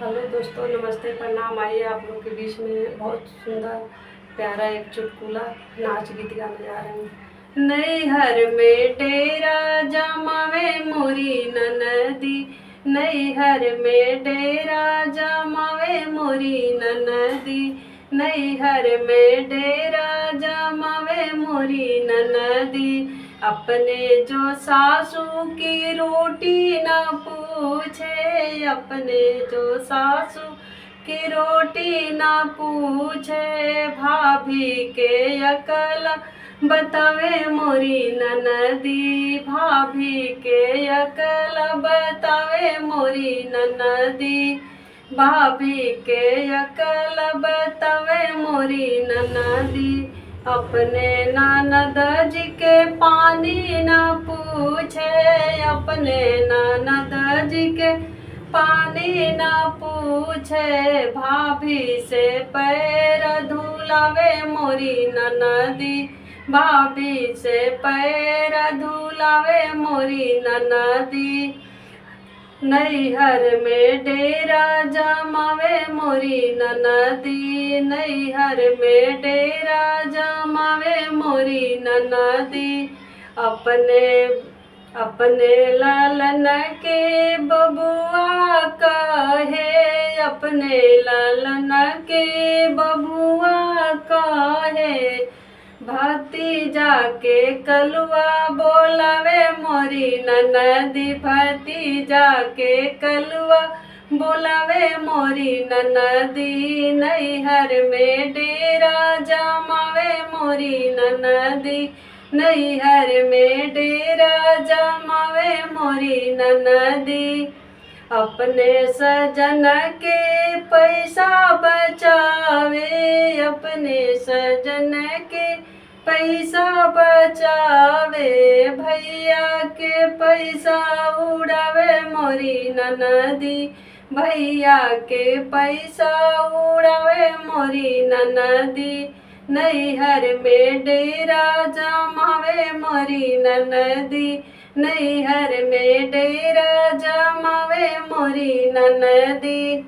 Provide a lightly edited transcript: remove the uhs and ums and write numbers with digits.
Hello दोस्तों, नमस्ते, प्रणाम। आइए आप लोग के बीच में बहुत सुंदर प्यारा एक चुटकुला नाच गीत गाने जा रहे हैं। नैहर में डेरा जमावे मोरी ननदी, नैहर में डेरा जमावे मोरी ननदी, नैहर में डेरा जमावे मोरी ननदी। अपने जो सासू की रोटी न पूछे, अपने जो सासू की रोटी न पूछे, भाभी के अकल बतावे मोरी ननदी, भाभी के अकल बतावे मोरी ननदी, भाभी के अकल बतावे मोरी ननदी। अपने ननद जी के पानी न पूछे, अपने ननद जी के पानी न पूछे, भाभी से पैर धुलावे मोरी ननदी, भाभी से पैर धुलावे मोरी ननदी। नैहर में डेरा जमावे मोरी ननदी, नैहर में डेरा जमावे मोरी ननदी। अपने अपने लालन के बबुआ कहे, अपने लालन के बबुआ कहे, भतीजा के कलुआ बोलावे मोरी ननदी, भतीजा के कलुआ बोलावे मोरी ननदी। नैहर में डेरा जमावे मोरी ननदी, नैहर में डेरा जमावे मोरी ननदी। अपने सजन के पैसा बचावे, अपने सजन के पैसा बचावे, भैया के पैसा उड़ावे मोरी ननदी, भैया के पैसा उड़ावे मोरी ननदी। नैहर में डेरा जमावे मोरी ननदी, नैहर में डेरा जमावे मोरी ननदी।